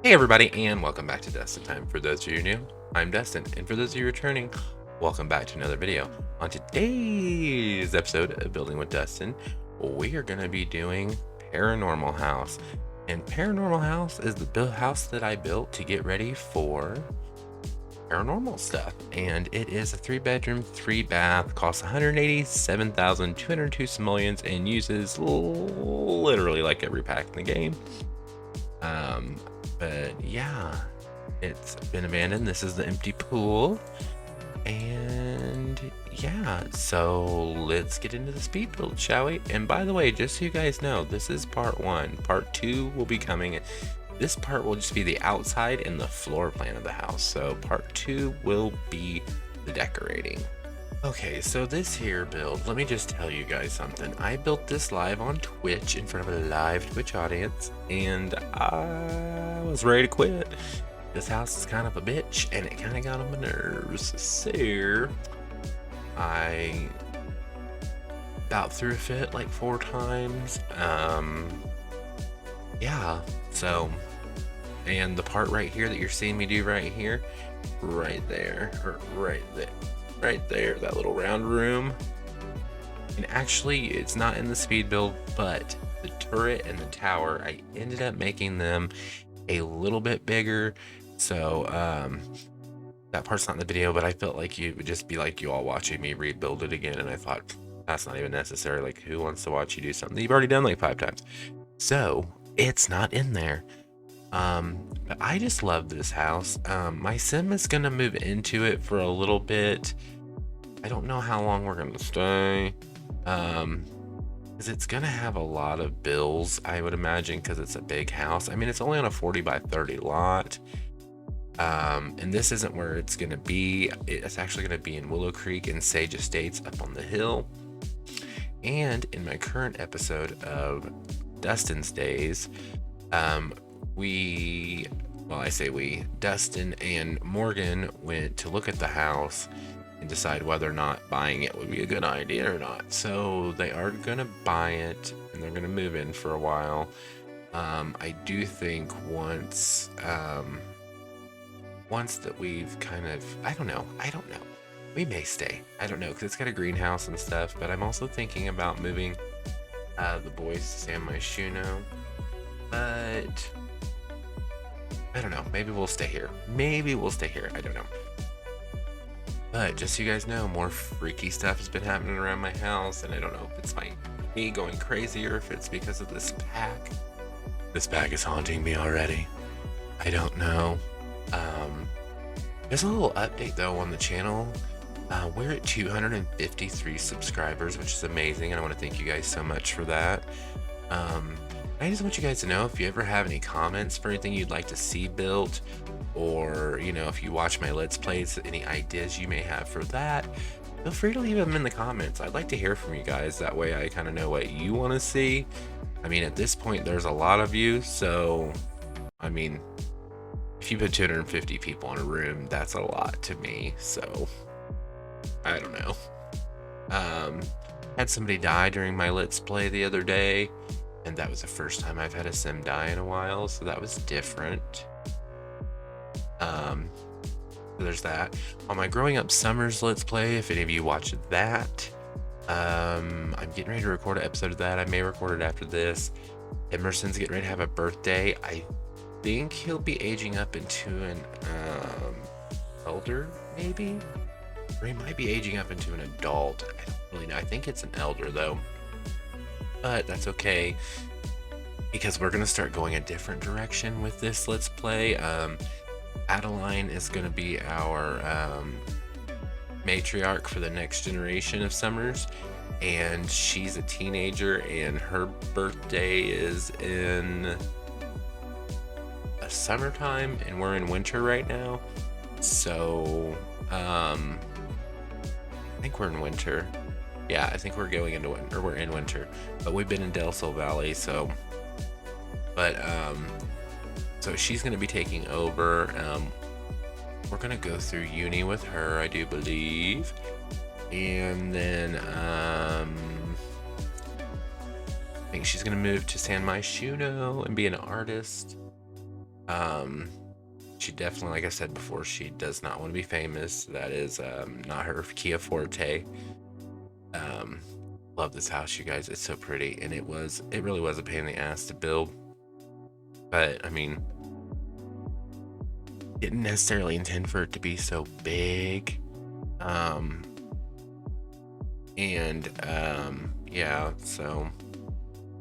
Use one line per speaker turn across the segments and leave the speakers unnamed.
Hey everybody, and welcome back to Dustin Time. For those of you new, I'm Dustin, and for those of you returning, welcome back to another video. On today's episode of Building with Dustin, we are going to be doing Paranormal House. And Paranormal House is the house that I built to get ready for paranormal stuff. And it is a 3-bedroom, 3-bath, costs 187,202 simoleons, and uses literally like every pack in the game. But yeah, it's been abandoned. This is the empty pool. And yeah, so let's get into the speed build, shall we? And by the way, just so you guys know, this is part 1. Part 2 will be coming. This part will just be the outside and the floor plan of the house. So part 2 will be the decorating. Okay, so this here build, let me just tell you guys something. I built this live on Twitch in front of a live Twitch audience, and I was ready to quit. This house is kind of a bitch, and it kind of got on my nerves. So I about threw a fit like 4 times. Yeah, so, and the part right here that you're seeing me do right here, right there, or right there, that little round room. And actually, it's not in the speed build, but the turret and the tower, I ended up making them a little bit bigger. So that part's not in the video, but I felt like it would just be like you all watching me rebuild it again, and I thought that's not even necessary. Like, who wants to watch you do something that you've already done like 5 times? So it's not in there. But I just love this house. My sim is gonna move into it for a little bit. I don't know how long we're gonna stay, because it's gonna have a lot of bills, I would imagine, because it's a big house. I mean, it's only on a 40 by 30 lot, and this isn't where it's gonna be. It's actually gonna be in Willow Creek and Sage Estates up on the hill. And in my current episode of Dustin's Days, Dustin and Morgan went to look at the house and decide whether or not buying it would be a good idea or not. So they are gonna buy it, and they're gonna move in for a while. I do think once that we've kind of, I don't know, we may stay. I don't know, because it's got a greenhouse and stuff, but I'm also thinking about moving the boys to San Myshuno, but I don't know, maybe we'll stay here. I don't know. But just so you guys know, more freaky stuff has been happening around my house, and I don't know if it's me going crazy or if it's because of this pack. This pack is haunting me already. I don't know. There's a little update though on the channel. We're at 253 subscribers, which is amazing, and I want to thank you guys so much for that. I just want you guys to know, if you ever have any comments for anything you'd like to see built, or, you know, if you watch my Let's Plays, any ideas you may have for that, feel free to leave them in the comments. I'd like to hear from you guys. That way I kind of know what you want to see. I mean, at this point, there's a lot of you, so, I mean, if you put 250 people in a room, that's a lot to me, so, I don't know. Had somebody die during my Let's Play the other day, and that was the first time I've had a sim die in a while, so that was different. So there's that. On my Growing Up Summers Let's Play, if any of you watched that, I'm getting ready to record an episode of that. I may record it after this. Emerson's getting ready to have a birthday. I think he'll be aging up into an elder, maybe? Or he might be aging up into an adult. I don't really know. I think it's an elder, though. But that's okay, because we're going to start going a different direction with this Let's Play. Adeline is going to be our matriarch for the next generation of Summers, and she's a teenager, and her birthday is in summertime, and we're in winter right now. So I think we're in winter. Yeah, I think we're going into winter, or we're in winter, but we've been in Del Sol Valley, so, but, so she's going to be taking over. We're going to go through uni with her, I do believe, and then, I think she's going to move to San Myshuno and be an artist. She definitely, like I said before, she does not want to be famous. That is not her Kia Forte. Love this house, you guys. It's so pretty, and it really was a pain in the ass to build. But I mean, didn't necessarily intend for it to be so big. Yeah, so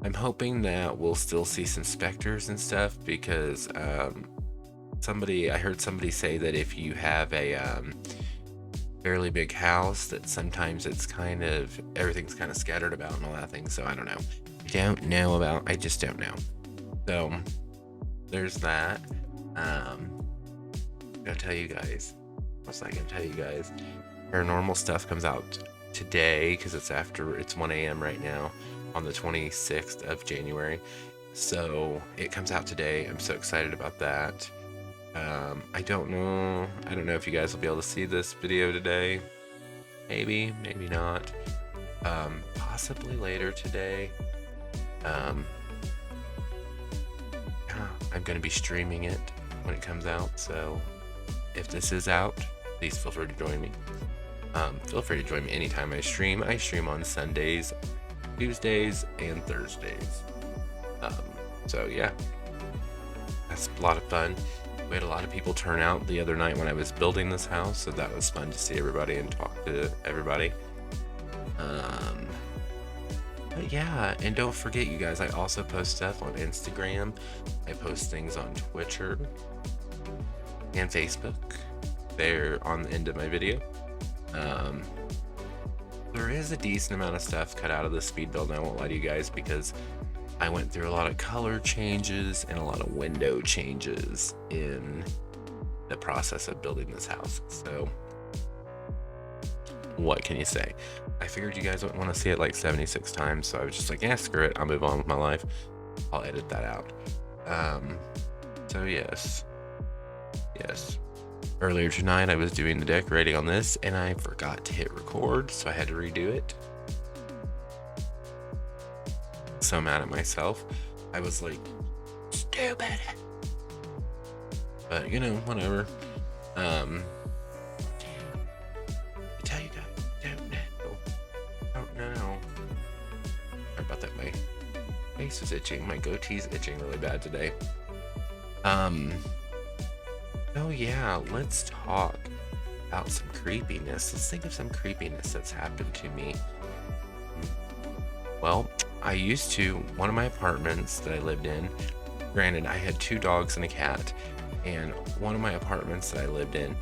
I'm hoping that we'll still see some specters and stuff, because I heard somebody say that if you have a fairly big house, that sometimes it's everything's kind of scattered about and all that thing. So I don't know. I just don't know. So there's that. What was I gonna tell you guys? Paranormal Stuff comes out today, because it's 1 a.m. right now on the 26th of January. So it comes out today. I'm so excited about that. I don't know if you guys will be able to see this video today. Maybe not. Possibly later today. I'm going to be streaming it when it comes out, so if this is out, please feel free to join me. Feel free to join me anytime I stream. I stream on Sundays, Tuesdays, and Thursdays. So yeah, that's a lot of fun. We had a lot of people turn out the other night when I was building this house, so that was fun to see everybody and talk to everybody. But yeah, and don't forget, you guys, I also post stuff on Instagram. I post things on Twitter and Facebook. They're on the end of my video. There is a decent amount of stuff cut out of the speed build, and I won't lie to you guys, because I went through a lot of color changes and a lot of window changes in the process of building this house. So what can you say? I figured you guys wouldn't want to see it like 76 times, so I was just like, yeah, screw it, I'll move on with my life. I'll edit that out. So yes. Earlier tonight I was doing the decorating on this, and I forgot to hit record, so I had to redo it. So mad at myself. I was like, stupid. But whatever. I tell you guys, don't know. Sorry about that. My face is itching. My goatee's itching really bad today. Oh yeah, let's talk about some creepiness. Let's think of some creepiness that's happened to me. Well, one of my apartments that I lived in, granted I had 2 dogs and a cat, and one of my apartments that I lived in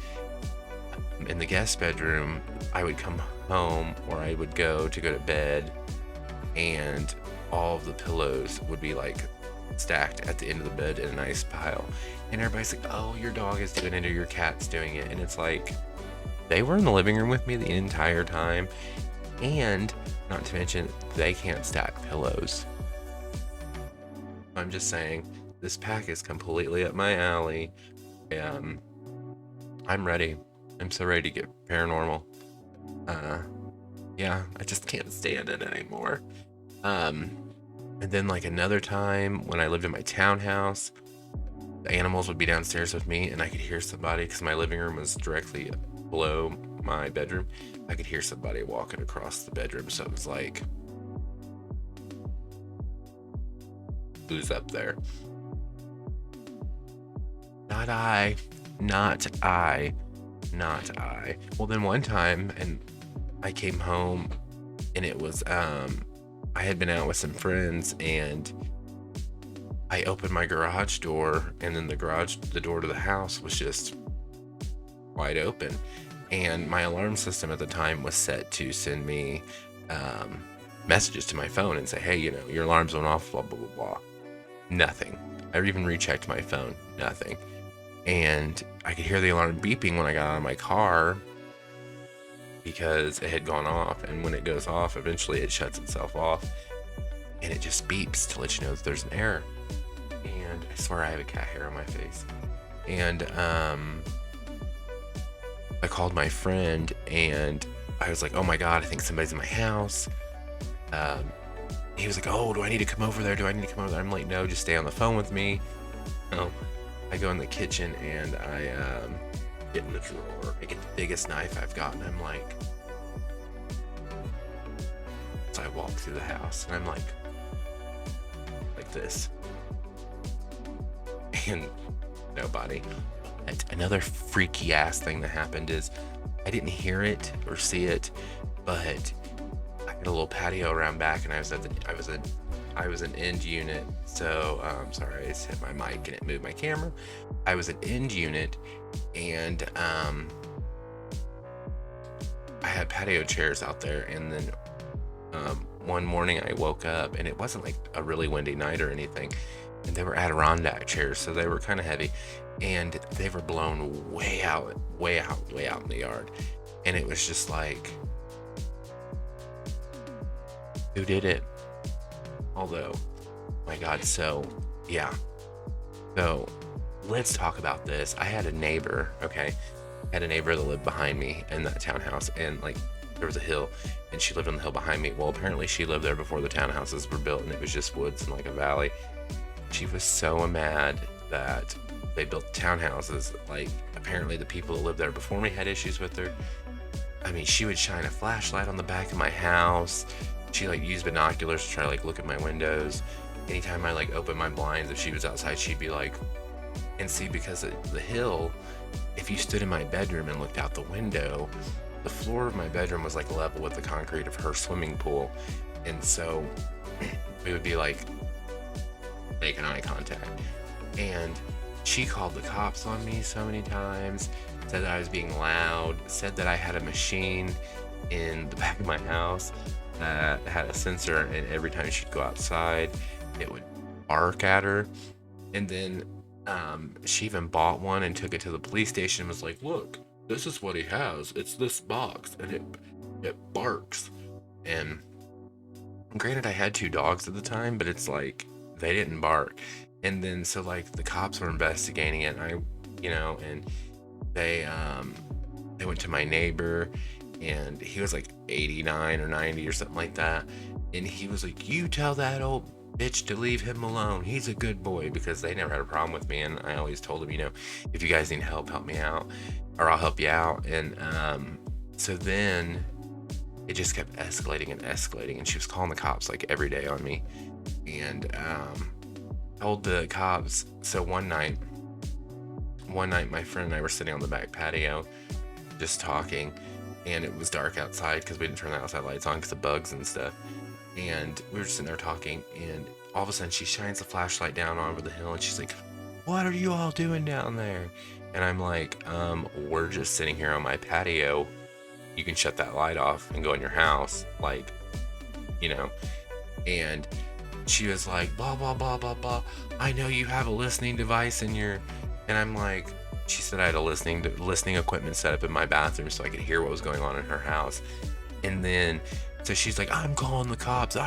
the guest bedroom, I would come home, or I would go to bed, and all of the pillows would be like stacked at the end of the bed in a nice pile, and everybody's like, oh, your dog is doing it or your cat's doing it, and it's like, they were in the living room with me the entire time, and not to mention, they can't stack pillows. I'm just saying, this pack is completely up my alley. I'm ready. I'm so ready to get paranormal. Yeah, I just can't stand it anymore. And then like another time when I lived in my townhouse, the animals would be downstairs with me, and I could hear somebody, because my living room was directly below my bedroom. I could hear somebody walking across the bedroom, so it was like, who's up there? Not I. Well, then one time, and I came home, and it was I had been out with some friends, and I opened my garage door, and then the door to the house was just wide open, and my alarm system at the time was set to send me messages to my phone and say, hey, your alarm's went off, blah blah blah blah. Nothing. I even rechecked my phone. Nothing. And I could hear the alarm beeping when I got out of my car, because it had gone off, and when it goes off, eventually it shuts itself off, and it just beeps to let you know that there's an error. And I swear I have a cat hair on my face. And I called my friend, and I was like, oh my god, I think somebody's in my house. He was like, oh, do I need to come over there? I'm like, no, just stay on the phone with me. Oh, I go in the kitchen and I get in the drawer. I get the biggest knife I've got, and I'm like, so I walk through the house, and I'm like this, and nobody. Another freaky ass thing that happened is I didn't hear it or see it, but I had a little patio around back, and I was an end unit. So sorry, I just hit my mic and it moved my camera. I was an end unit, and I had patio chairs out there, and then one morning I woke up, and it wasn't like a really windy night or anything, and they were Adirondack chairs, so they were kind of heavy, and they were blown way out in the yard. And it was just like, who did it? Although, my God, so yeah. So let's talk about this. I had a neighbor, okay? I had a neighbor that lived behind me in that townhouse, and like there was a hill, and she lived on the hill behind me. Well, apparently she lived there before the townhouses were built, and it was just woods and like a valley. She was so mad that they built townhouses. Like, apparently the people that lived there before me had issues with her. I mean, she would shine a flashlight on the back of my house. She like used binoculars to try to like look at my windows. Anytime I like opened my blinds, if she was outside, she'd be like, and see, because of the hill, if you stood in my bedroom and looked out the window, the floor of my bedroom was like level with the concrete of her swimming pool. And so we would be like making eye contact. And she called the cops on me so many times, said that I was being loud, said that I had a machine in the back of my house that had a sensor, and every time she'd go outside, it would bark at her. And then she even bought one and took it to the police station and was like, look, this is what he has. It's this box, and it barks. And granted, I had 2 dogs at the time, but it's like they didn't bark. And then so like the cops were investigating it, and and they went to my neighbor, and he was like 89 or 90 or something like that, and he was like, you tell that old bitch to leave him alone, he's a good boy, because they never had a problem with me. And I always told him, if you guys need help me out, or I'll help you out. And so then it just kept escalating, and she was calling the cops like every day on me. And told the cops. So one night my friend and I were sitting on the back patio just talking, and it was dark outside because we didn't turn the outside lights on because of bugs and stuff. And we were just sitting there talking, and all of a sudden she shines the flashlight down over the hill, and she's like, what are you all doing down there? And I'm like, we're just sitting here on my patio. You can shut that light off and go in your house, like, and she was like, blah, blah, blah, blah, blah. I know you have a listening device in your, and I'm like, she said I had a listening equipment set up in my bathroom so I could hear what was going on in her house. And then, so she's like, I'm calling the cops. And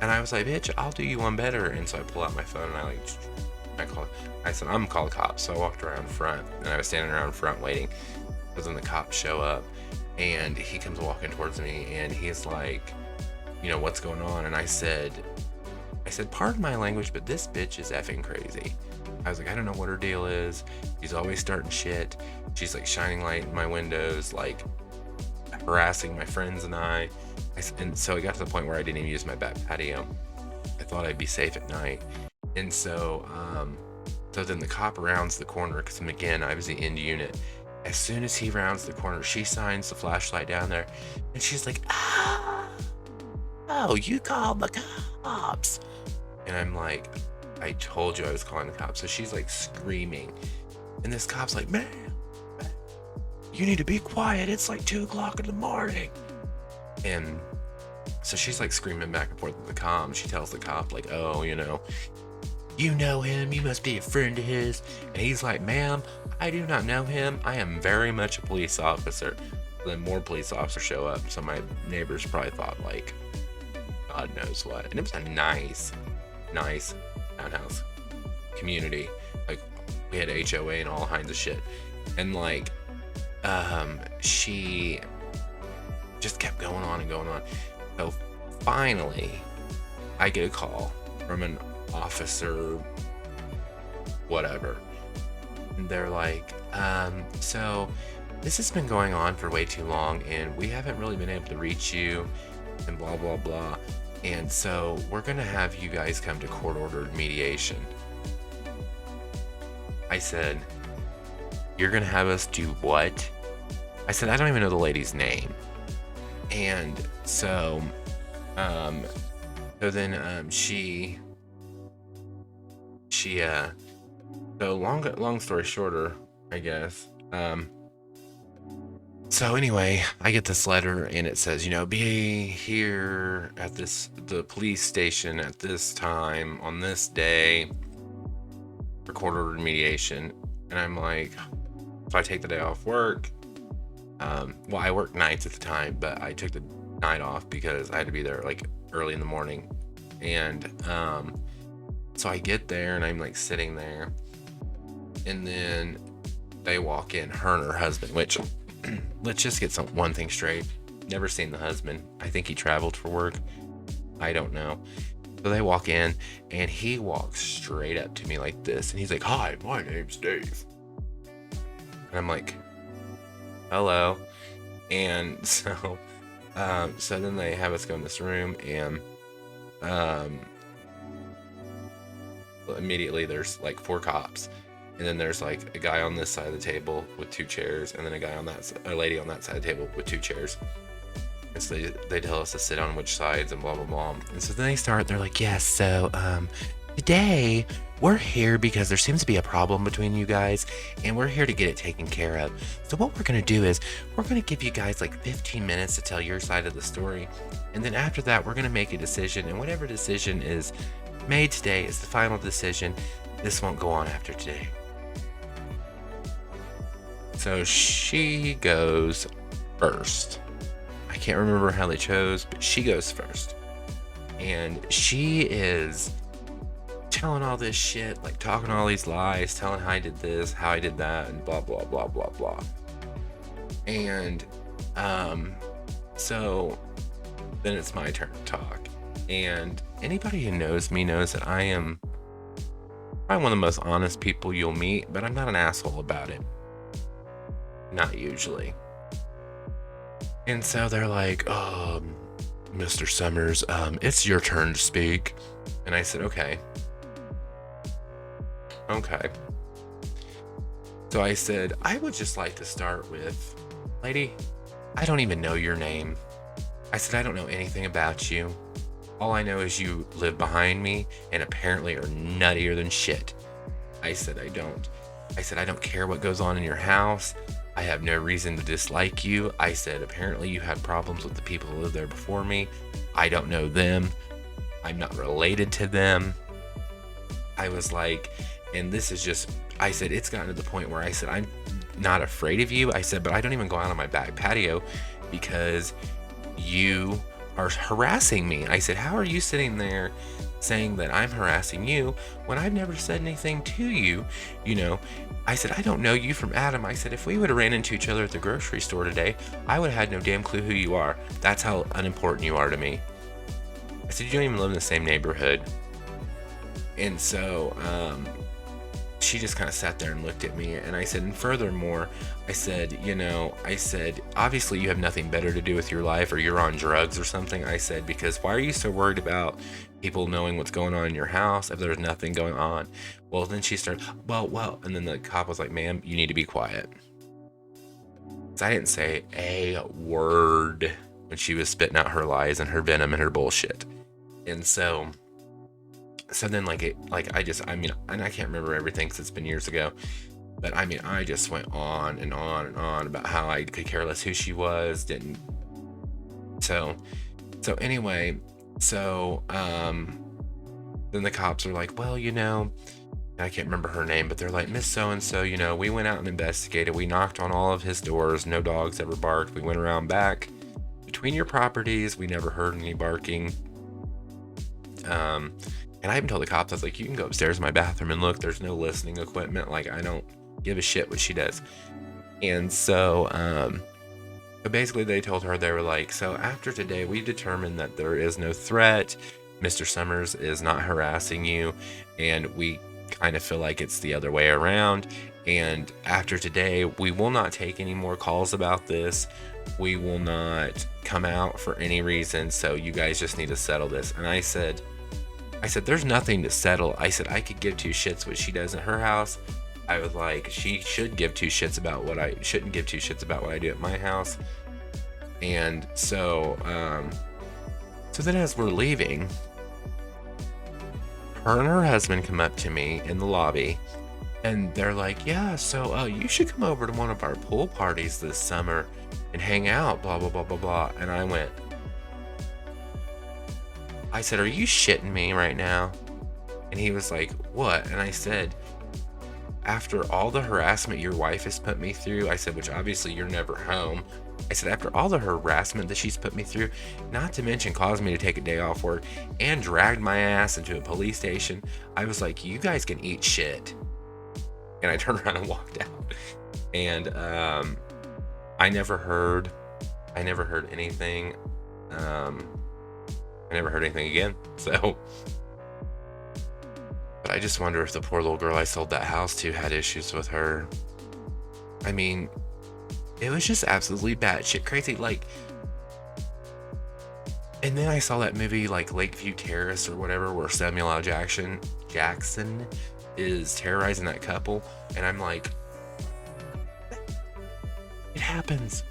I was like, bitch, I'll do you one better. And so I pull out my phone, and I said, I'm gonna call the cops. So I walked around front, and I was standing around front waiting. But then the cops show up, and he comes walking towards me, and he's like, what's going on? And I said, pardon my language, but this bitch is effing crazy. I was like, I don't know what her deal is. She's always starting shit. She's like shining light in my windows, like harassing my friends and I. And so it got to the point where I didn't even use my back patio. I thought I'd be safe at night. And so then the cop rounds the corner, because again, I was the end unit. As soon as he rounds the corner, she shines the flashlight down there, and she's like, oh, you called the cops. And I'm like, I told you I was calling the cops. So she's like screaming, and this cop's like, man, you need to be quiet. It's like 2:00 in the morning. And so she's like screaming back and forth with the cop. She tells the cop like, oh, you know him. You must be a friend of his. And he's like, ma'am, I do not know him. I am very much a police officer. Then more police officers show up. So my neighbors probably thought like, God knows what. And it was a nice townhouse community. Like, we had HOA and all kinds of shit. And like, she just kept going on and going on. So finally, I get a call from an officer whatever. And they're like, so this has been going on for way too long and we haven't really been able to reach you and blah, blah, blah. And so we're going to have you guys come to court-ordered mediation. I said, you're going to have us do what? I said, I don't even know the lady's name. And so, so long story shorter, I guess, so anyway, I get this letter and it says, be here at the police station at this time on this day for court-ordered mediation. And I'm like, so I take the day off work. Well, I worked nights at the time, but I took the night off because I had to be there like early in the morning. And so I get there and I'm like sitting there, and then they walk in, her and her husband, which let's just get one thing straight. Never seen the husband. I think he traveled for work. I don't know. So they walk in and he walks straight up to me like this. And he's like, hi, my name's Dave. And I'm like, hello. And so then they have us go in this room, and immediately there's like 4 cops. And then there's like a guy on this side of the table with 2 chairs, and then a lady on that side of the table with 2 chairs. And so they tell us to sit on which sides and blah, blah, blah. And so then they're like, yes, so today we're here because there seems to be a problem between you guys, and we're here to get it taken care of. So what we're going to do is we're going to give you guys like 15 minutes to tell your side of the story. And then after that, we're going to make a decision, and whatever decision is made today is the final decision. This won't go on after today. So she goes first. I can't remember how they chose, but she goes first. And she is telling all this shit, like talking all these lies, telling how I did this, how I did that, and blah, blah, blah, blah, blah. And so then it's my turn to talk. And anybody who knows me knows that I am probably one of the most honest people you'll meet, but I'm not an asshole about it. Not usually. And so they're like, Mr. Summers, it's your turn to speak. And I said, okay. So I said, I would just like to start with, lady, I don't even know your name. I said, I don't know anything about you. All I know is you live behind me and apparently are nuttier than shit. I said, I don't. I said, I don't care what goes on in your house. I have no reason to dislike you. I said, apparently you had problems with the people who lived there before me. I don't know them. I'm not related to them. I was like, and this is just, I said, it's gotten to the point where I said, I'm not afraid of you. I said, but I don't even go out on my back patio because you are harassing me. I said, how are you sitting there saying that I'm harassing you when I've never said anything to you? I said, I don't know you from Adam. I said, if we would have ran into each other at the grocery store today, I would have had no damn clue who you are. That's how unimportant you are to me. I said, you don't even live in the same neighborhood. And so she just kind of sat there and looked at me. And I said, and furthermore, I said, obviously you have nothing better to do with your life, or you're on drugs or something. I said, because why are you so worried about people knowing what's going on in your house if there's nothing going on? Well, then she started, well, and then the cop was like, ma'am, you need to be quiet. So I didn't say a word when she was spitting out her lies and her venom and her bullshit. And so then and I can't remember everything because it's been years ago, but I just went on and on and on about how I could care less who she was, so anyway, then the cops are like, well, I can't remember her name, but they're like, Miss So-and-so, we went out and investigated. We knocked on all of his doors. No dogs ever barked. We went around back between your properties. We never heard any barking. And I even told the cops, I was like, you can go upstairs in my bathroom and look. There's no listening equipment. Like, I don't give a shit what she does. And so basically they told her, they were like, so after today, we determined that there is no threat. Mr. Summers is not harassing you. And we kind of feel like it's the other way around. And after today, we will not take any more calls about this. We will not come out for any reason. So you guys just need to settle this. And I said, there's nothing to settle. I said, I could give two shits what she does in her house. I was like, she should give two shits about what I shouldn't give two shits about what I do at my house. And so then as we're leaving, her and her husband come up to me in the lobby, and they're like, yeah, so you should come over to one of our pool parties this summer and hang out, blah, blah, blah, blah, blah. And I said, are you shitting me right now? And he was like, what? And I said, after all the harassment your wife has put me through, I said, which obviously you're never home. I said, after all the harassment that she's put me through, not to mention caused me to take a day off work and dragged my ass into a police station, I was like, you guys can eat shit. And I turned around and walked out. And I never heard anything. I never heard anything again. So, but I just wonder if the poor little girl I sold that house to had issues with her. I mean, it was just absolutely batshit crazy. Like, and then I saw that movie like Lakeview Terrace or whatever, where Samuel L. Jackson is terrorizing that couple, and I'm like, it happens.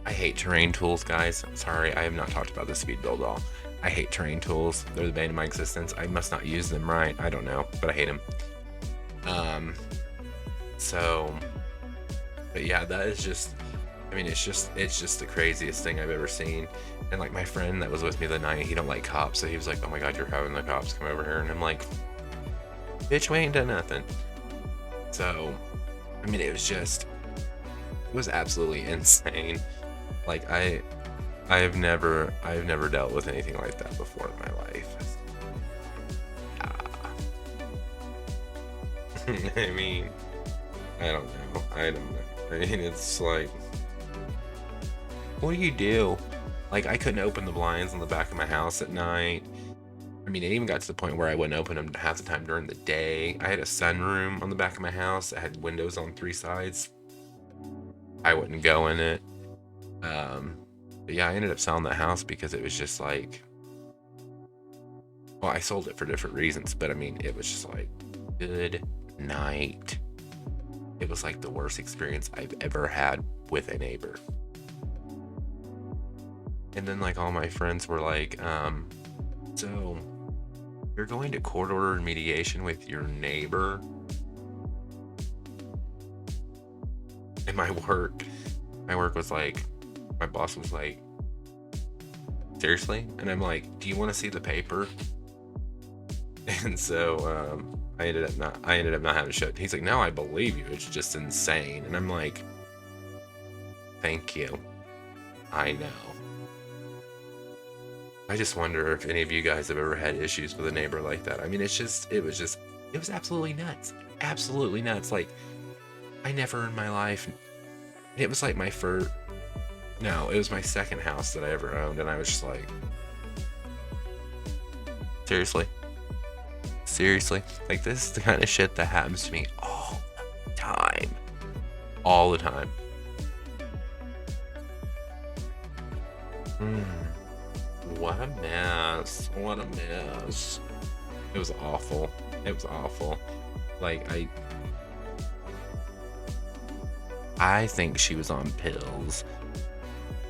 I hate terrain tools, guys. Sorry, I have not talked about this speed build at all. I hate terrain tools. They're the bane of my existence. I must not use them right. I don't know, but I hate them. But yeah, that is just, I mean, it's just the craziest thing I've ever seen. And like my friend that was with me the night, he don't like cops, so he was like, oh my God, you're having the cops come over here. And I'm like, bitch, we ain't done nothing. So, I mean, it was absolutely insane. Like I've never dealt with anything like that before in my life. I mean, I don't know. I mean, it's like, what do you do? Like, I couldn't open the blinds on the back of my house at night. I mean, it even got to the point where I wouldn't open them half the time during the day. I had a sunroom on the back of my house that had windows on three sides. I wouldn't go in it. But yeah, I ended up selling that house because it was just like, well, I sold it for different reasons, but I mean, it was just like, good night. It was like the worst experience I've ever had with a neighbor. And then like all my friends were like, so you're going to court-ordered mediation with your neighbor? And my work was like, my boss was like, seriously? And I'm like, do you want to see the paper? And so I ended up not having to show it. He's like, no, I believe you. It's just insane. And I'm like, thank you. I know. I just wonder if any of you guys have ever had issues with a neighbor like that. I mean, it was absolutely nuts. Absolutely nuts. Like, I never in my life, it was like it was my second house that I ever owned, and I was just like, seriously? Like, this is the kind of shit that happens to me all the time. All the time. What a mess. It was awful. Like, I think she was on pills.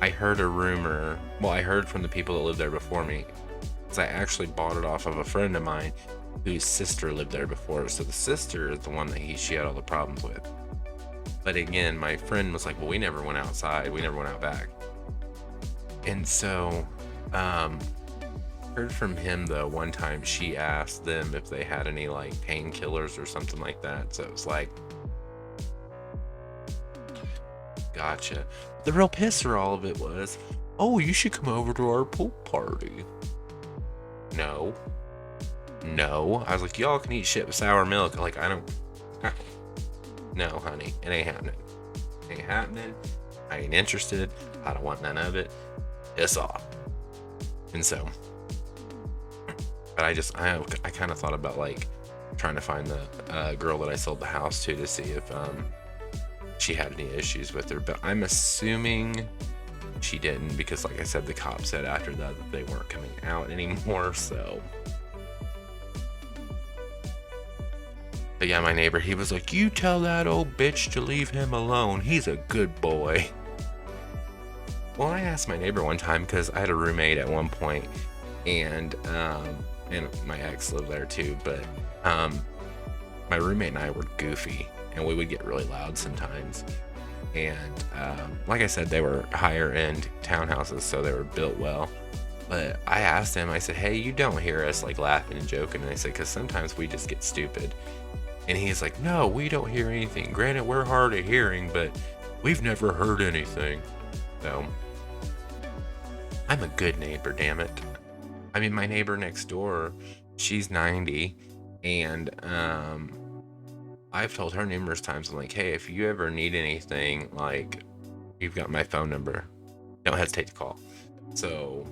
I heard a rumor. Well, I heard from the people that lived there before me, because I actually bought it off of a friend of mine whose sister lived there before. So the sister is the one that she had all the problems with. But again, my friend was like, well, we never went outside. We never went out back. And so, heard from him though, one time she asked them if they had any like painkillers or something like that. So it was like, gotcha. The real pisser all of it was, oh, you should come over to our pool party. No. I was like, y'all can eat shit with sour milk. Like, I don't. No, honey, it ain't happening. I ain't interested. I don't want none of it. Piss off. And so, but I kind of thought about like, trying to find the girl that I sold the house to see if she had any issues with her, but I'm assuming she didn't, because like I said, the cops said after that they weren't coming out anymore. So but yeah, my neighbor, he was like, you tell that old bitch to leave him alone, he's a good boy. Well, I asked my neighbor one time, because I had a roommate at one point, and my ex lived there too, but my roommate and I were goofy, and we would get really loud sometimes. And like I said, they were higher end townhouses, so they were built well. But I asked him, I said, hey, you don't hear us like laughing and joking? And I said, because sometimes we just get stupid. And he's like, no, we don't hear anything. Granted, we're hard of hearing, but we've never heard anything. So I'm a good neighbor, damn it. I mean, my neighbor next door, she's 90, and I've told her numerous times, I'm like, hey, if you ever need anything, like, you've got my phone number, don't hesitate to call. So,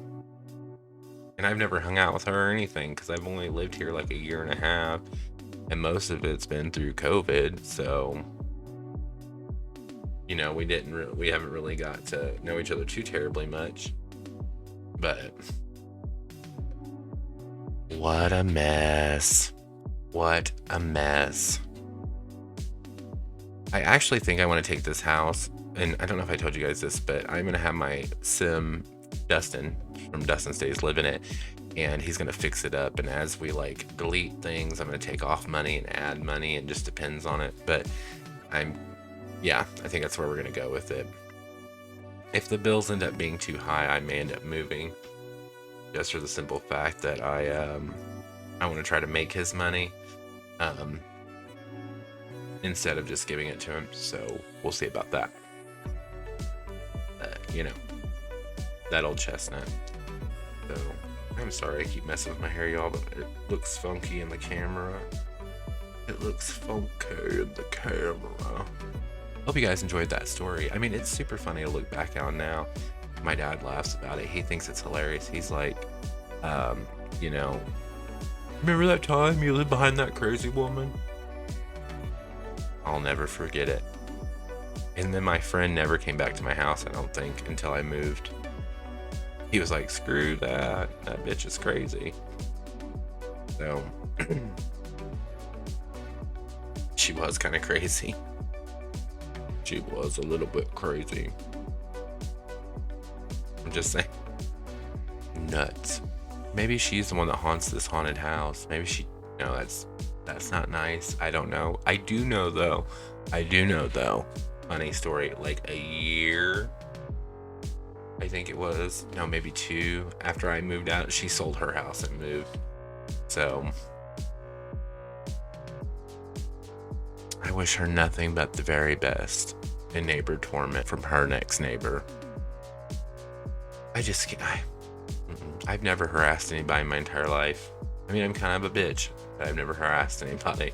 and I've never hung out with her or anything, because I've only lived here like a year and a half, and most of it's been through COVID. So, you know, we haven't really got to know each other too terribly much. But what a mess. What a mess. I actually think I want to take this house, and I don't know if I told you guys this, but I'm going to have my sim, Dustin, from Dustin Stays, live in it, and he's going to fix it up. And as we like delete things, I'm going to take off money and add money. It just depends on it. But I think that's where we're going to go with it. If the bills end up being too high, I may end up moving, just for the simple fact that I want to try to make his money instead of just giving it to him. So we'll see about that. You know, that old chestnut. So I'm sorry I keep messing with my hair, y'all, but it looks funky in the camera. It looks funky in the camera. Hope you guys enjoyed that story. I mean, it's super funny to look back on now. My dad laughs about it. He thinks it's hilarious. He's like, you know, remember that time you lived behind that crazy woman? I'll never forget it. And then my friend never came back to my house, I don't think, until I moved. He was like, screw that. That bitch is crazy. So, she was kind of crazy. She was a little bit crazy. I'm just saying. Nuts. Maybe she's the one that haunts this haunted house. Maybe she... No, that's not nice. I don't know. I do know though. Funny story. Like a year, I think it was. No, maybe 2. After I moved out, she sold her house and moved. So I wish her nothing but the very best in neighbor torment from her next neighbor. I've never harassed anybody in my entire life. I mean, I'm kind of a bitch, but I've never harassed anybody.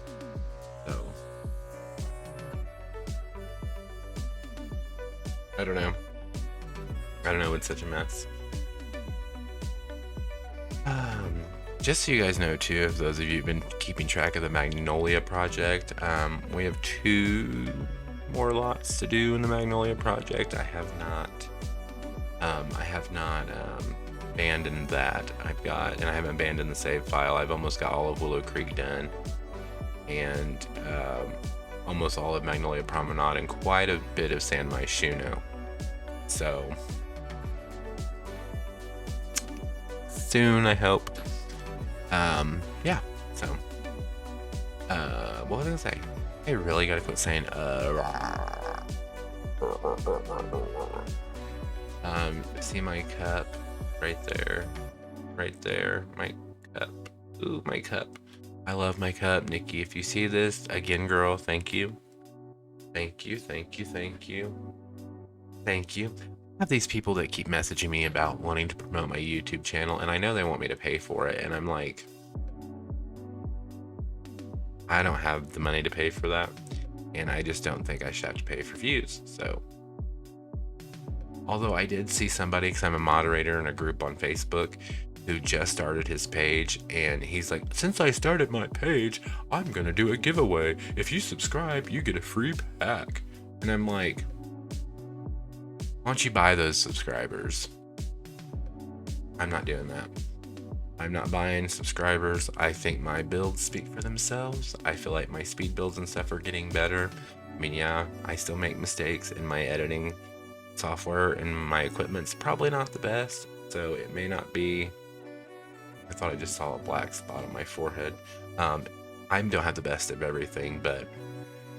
So I don't know. It's such a mess. Just so you guys know too, if those of you who've been keeping track of the Magnolia project, we have 2 more lots to do in the Magnolia project. I have not abandoned that. And I haven't abandoned the save file. I've almost got all of Willow Creek done, and almost all of Magnolia Promenade, and quite a bit of San Myshuno. So soon, I hope. Yeah. So, what was I gonna say? I really gotta quit saying see my cup right there, my cup. Ooh, my cup. I love my cup, Nikki. If you see this, again, girl, thank you. I have these people that keep messaging me about wanting to promote my YouTube channel, and I know they want me to pay for it, and I'm like, I don't have the money to pay for that, and I just don't think I should have to pay for views. So, although I did see somebody, because I'm a moderator in a group on Facebook, who just started his page, and he's like, since I started my page, I'm gonna do a giveaway. If you subscribe, you get a free pack. And I'm like, why don't you buy those subscribers? I'm not doing that. I'm not buying subscribers. I think my builds speak for themselves. I feel like my speed builds and stuff are getting better. I mean, yeah, I still make mistakes in my editing software, and my equipment's probably not the best, so it may not be. I thought I just saw a black spot on my forehead. I don't have the best of everything, but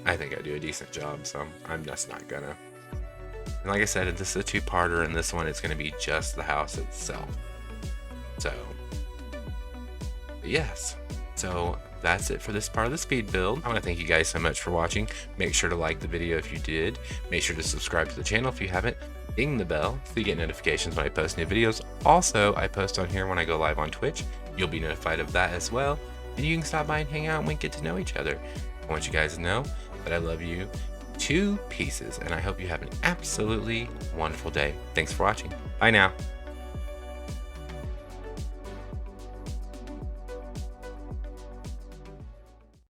I think I do a decent job, so I'm just not gonna. And like I said, this is a two-parter, and this one it's gonna be just the house itself. So, yes. So that's it for this part of the speed build. I want to thank you guys so much for watching. Make sure to like the video if you did. Make sure to subscribe to the channel if you haven't. Ding the bell so you get notifications when I post new videos. Also, I post on here when I go live on Twitch. You'll be notified of that as well. And you can stop by and hang out and we get to know each other. I want you guys to know that I love you to pieces, and I hope you have an absolutely wonderful day. Thanks for watching. Bye now.